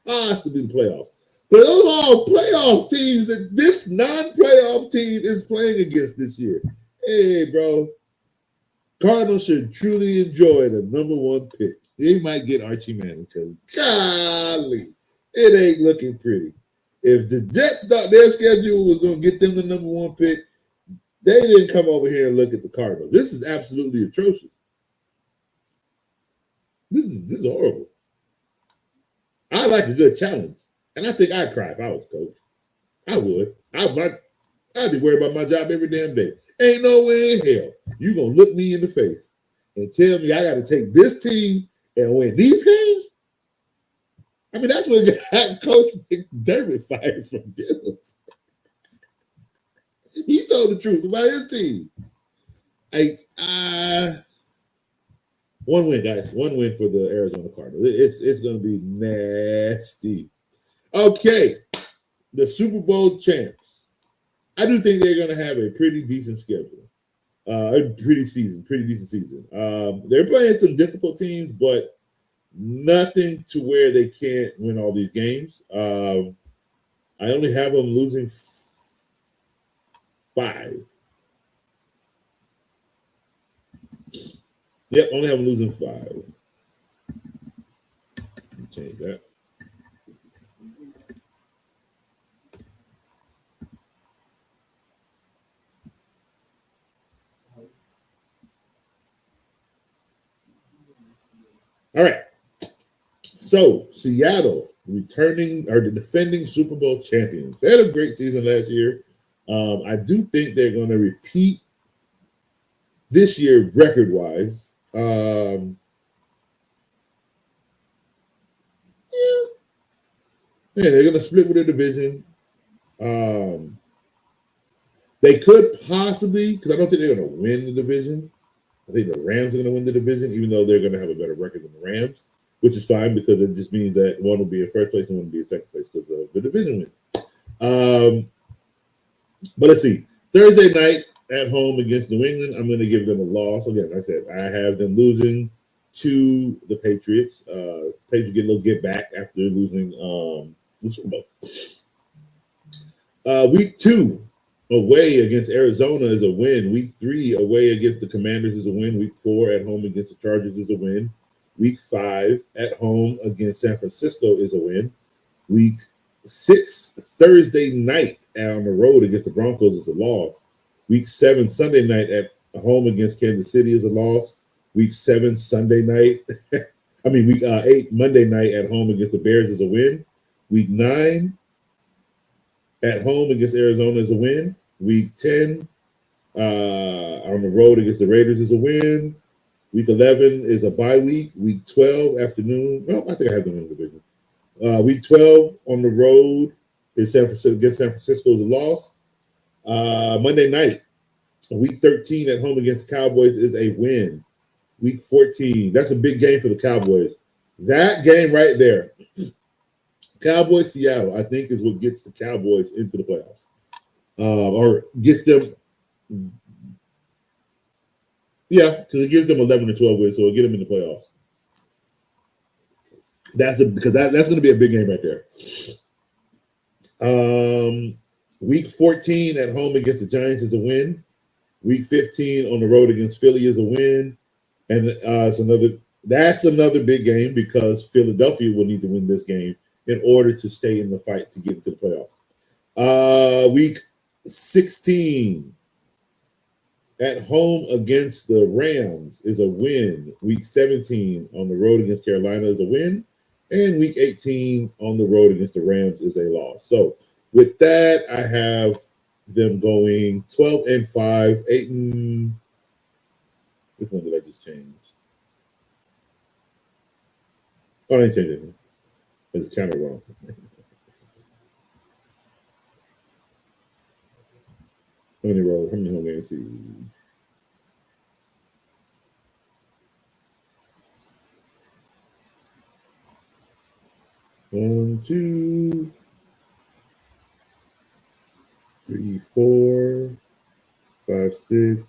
possibly the playoffs. But those are all playoff teams that this non-playoff team is playing against this year. Hey, bro. Cardinals should truly enjoy the number 1 pick. They might get Archie Manning because, golly, it ain't looking pretty. If the Jets thought their schedule was going to get them the number 1 pick, they didn't come over here and look at the Cardinals. This is absolutely atrocious. This is horrible. I like a good challenge, and I think I'd cry if I was coach. I would. I'd be worried about my job every damn day. Ain't no way in hell you gonna look me in the face and tell me I got to take this team and win these games. I mean, that's what got Coach McDermott fired from Bills. He told the truth about his team. One win, guys. 1 win for the Arizona Cardinals. It's going to be nasty. Okay, the Super Bowl champs. I do think they're going to have a pretty decent schedule. A pretty decent season. They're playing some difficult teams, but nothing to where they can't win all these games. I only have them losing 5. Yep, only have them losing 5. Let me change that. All right. So Seattle returning or the defending Super Bowl champions. They had a great season last year. I do think they're going to repeat this year record-wise. Yeah, they're going to split with the division. They could possibly, because I don't think they're going to win the division. I think the Rams are going to win the division, even though they're going to have a better record than the Rams, which is fine because it just means that one will be in first place and one will be in second place because of the division win. But let's see. Thursday night at home against New England, I'm going to give them a loss. Again, like I said, I have them losing to the Patriots. Patriots get a little get back after losing the Super Bowl. Week 2. Away against Arizona is a win. Week 3 away against the Commanders is a win. Week 4 at home against the Chargers is a win. Week 5 at home against San Francisco is a win. Week 6 Thursday night on the road against the Broncos is a loss. Week 7 Sunday night at home against Kansas City is a loss. Week 7 Sunday night. Week 8 Monday night at home against the Bears is a win. Week 9 at home against Arizona is a win. Week 10 on the road against the Raiders is a win. Week 11 is a bye week. Week 12 afternoon. No, I think I have them in the division. Week 12 on the road is against San Francisco is a loss. Monday night, week 13 at home against Cowboys is a win. Week 14, that's a big game for the Cowboys. That game right there, Cowboys Seattle, I think is what gets the Cowboys into the playoffs, or gets them. Yeah, because it gives them 11 or 12 wins, so it'll get them in the playoffs. That's going to be a big game right there. Week 14 at home against the Giants is a win. Week 15 on the road against Philly is a win, and that's another big game because Philadelphia will need to win this game in order to stay in the fight to get into the playoffs. Week 16 at home against the Rams is a win. Week 17 on the road against Carolina is a win. And week 18 on the road against the Rams is a loss. So with that, I have them going 12-5, 8 and... Which one did I just change? Oh, I didn't change anything. It's channel wrong. How many home games? See. One, 2, 3, 4, 5, 6,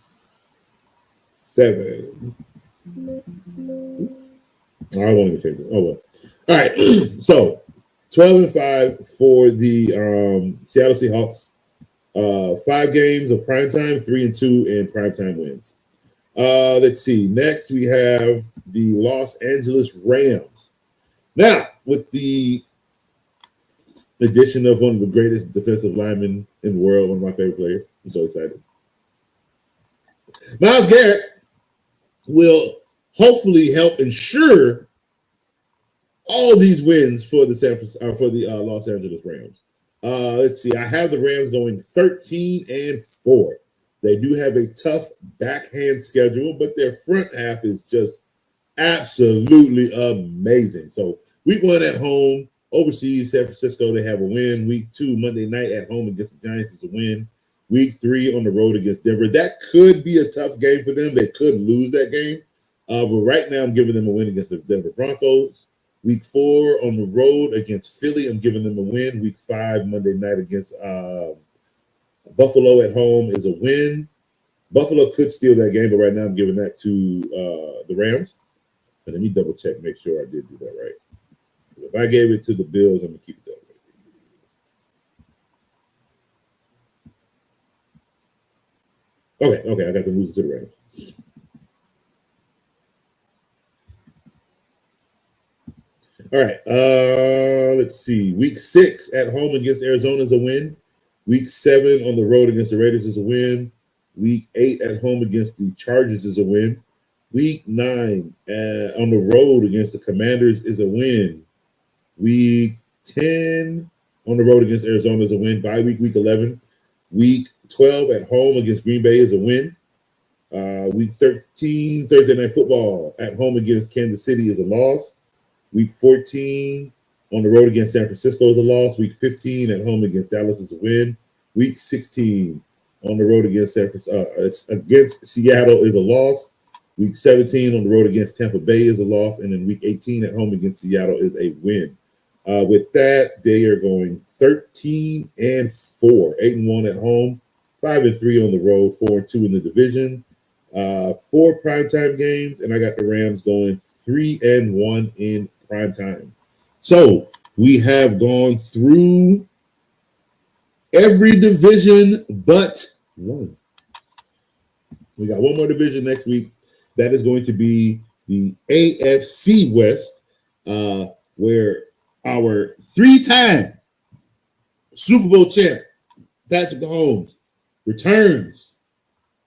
7. I won't even change it. Oh well. All right. So 12-5 for the Seattle Seahawks. 5 games of primetime, 3-2 in primetime wins. Let's see. Next, we have the Los Angeles Rams. Now, with the addition of one of the greatest defensive linemen in the world, one of my favorite players, I'm so excited. Myles Garrett will hopefully help ensure all these wins for the Los Angeles Rams. Let's see. I have the Rams going 13-4. They do have a tough backhand schedule, but their front half is just absolutely amazing. So week 1 at home, overseas, San Francisco, they have a win. Week 2, Monday night at home against the Giants is a win. Week 3 on the road against Denver. That could be a tough game for them. They could lose that game. But right now I'm giving them a win against the Denver Broncos. Week 4 on the road against Philly, I'm giving them a win. Week 5, Monday night against Buffalo at home is a win. Buffalo could steal that game, but right now I'm giving that to the Rams. But let me double check, make sure I did do that right. If I gave it to the Bills, I'm going to keep it that way. Okay, I got to lose it to the Rams. All right, let's see. Week 6 at home against Arizona is a win. Week 7 on the road against the Raiders is a win. Week 8 at home against the Chargers is a win. Week 9 on the road against the Commanders is a win. Week 10 on the road against Arizona is a win. Bye week, week 11. Week 12 at home against Green Bay is a win. Week 13, Thursday Night Football at home against Kansas City is a loss. Week 14 on the road against San Francisco is a loss. Week 15 at home against Dallas is a win. Week 16 on the road against Seattle is a loss. Week 17 on the road against Tampa Bay is a loss. And then week 18 at home against Seattle is a win. With that, they are going 13-4, 8-1 at home, 5-3 on the road, 4-2 in the division. 4 primetime games, and I got the Rams going 3-1 in primetime. So we have gone through every division but one. We got one more division next week. That is going to be the AFC West, where our 3-time Super Bowl champ, Patrick Mahomes, returns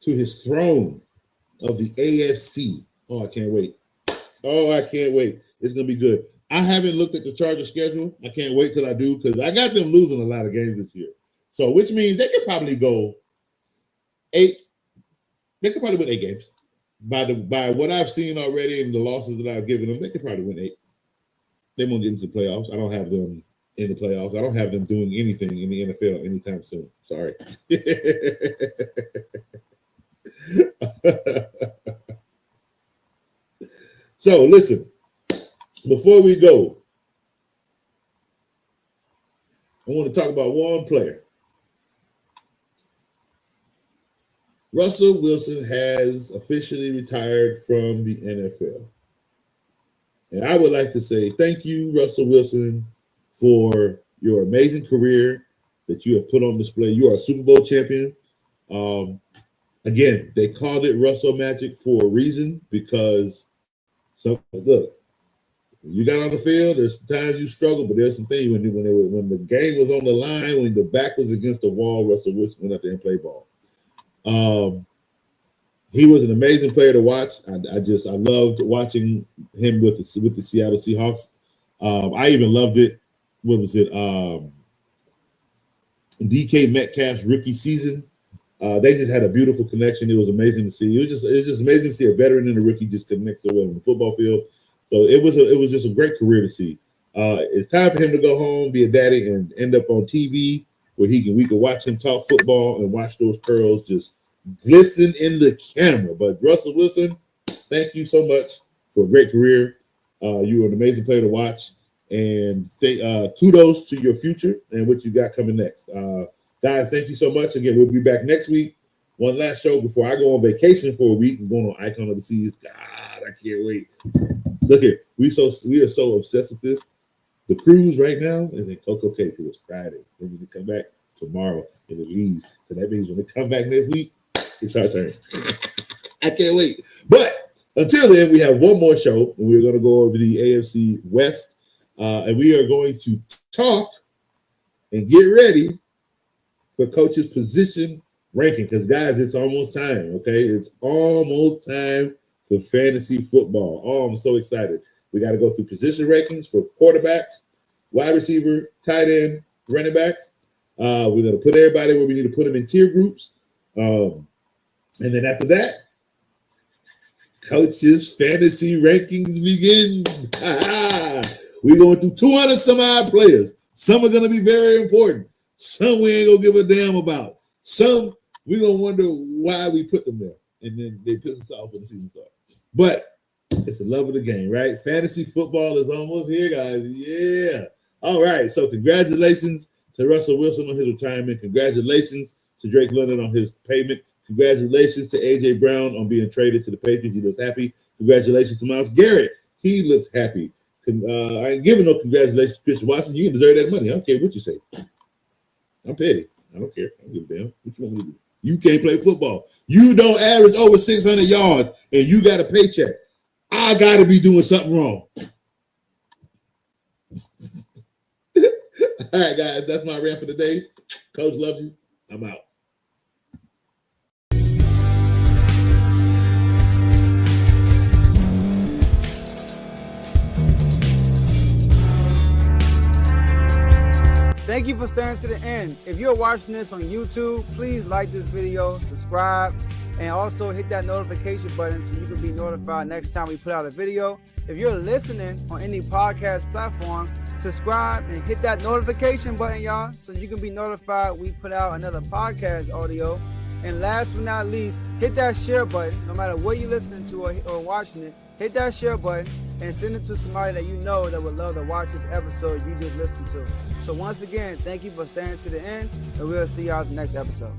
to his throne of the AFC. Oh, I can't wait. It's going to be good. I haven't looked at the Chargers schedule. I can't wait till I do because I got them losing a lot of games this year. So, which means they could probably go 8. They could probably win 8 games. By what I've seen already and the losses that I've given them, they could probably win 8. They won't get into the playoffs. I don't have them in the playoffs. I don't have them doing anything in the NFL anytime soon. Sorry. So, listen. Before we go, I want to talk about one player. Russell Wilson has officially retired from the NFL. And I would like to say thank you, Russell Wilson, for your amazing career that you have put on display. You are a Super Bowl champion. Again, they called it Russell Magic for a reason because, look, you got on the field, there's times you struggle, but there's some things when the game was on the line, when the back was against the wall, Russell Wilson went out there and played ball. He was an amazing player to watch. I loved watching him with the Seattle Seahawks. I even loved it. What was it? DK Metcalf's rookie season. They just had a beautiful connection. It was amazing to see. It was just amazing to see a veteran and a rookie just connect so well on the football field. So it was just a great career to see. It's time for him to go home, be a daddy, and end up on TV where we can watch him talk football and watch those curls just glisten in the camera. But Russell Wilson, thank you so much for a great career. You were an amazing player to watch, and kudos to your future and what you got coming next. Guys, thank you so much. Again, we'll be back next week one last show before I go on vacation for a week. I'm going on Icon of the Seas. God, I can't wait. Look here, we are so obsessed with this. The cruise right now is in Coco Cay because it's Friday. Then we can come back tomorrow and it leaves. So that means when they come back next week, it's our turn. I can't wait. But until then, we have one more show, and we're going to go over the AFC West, and we are going to talk and get ready for Coach's position ranking. Because, guys, it's almost time, okay? It's almost time for fantasy football. Oh, I'm so excited. We got to go through position rankings for quarterbacks, wide receiver, tight end, running backs. We're going to put everybody where we need to put them in tier groups. And then after that, Coach's fantasy rankings begin. We're going through 200 some odd players. Some are going to be very important. Some we ain't going to give a damn about. Some we're going to wonder why we put them there. And then they piss us off when the season starts. But it's the love of the game, right? Fantasy football is almost here, guys. Yeah. All right. So congratulations to Russell Wilson on his retirement. Congratulations to Drake London on his payment. Congratulations to A.J. Brown on being traded to the Patriots. He looks happy. Congratulations to Myles Garrett. He looks happy. I ain't giving no congratulations to Christian Watson. You deserve that money. I don't care what you say. I'm petty. I don't care. I don't give a damn. What you want me to do? You can't play football. You don't average over 600 yards, and you got a paycheck. I got to be doing something wrong. All right, guys, that's my rant for today. Coach loves you. I'm out. Thank you for staying to the end. If you're watching this on YouTube, please like this video, subscribe, and also hit that notification button so you can be notified next time we put out a video. If you're listening on any podcast platform, subscribe and hit that notification button, y'all, so you can be notified we put out another podcast audio. And last but not least, hit that share button. No matter what you're listening to or watching it, hit that share button and send it to somebody that you know that would love to watch this episode you just listened to. So once again, thank you for staying to the end, and we'll see y'all in the next episode.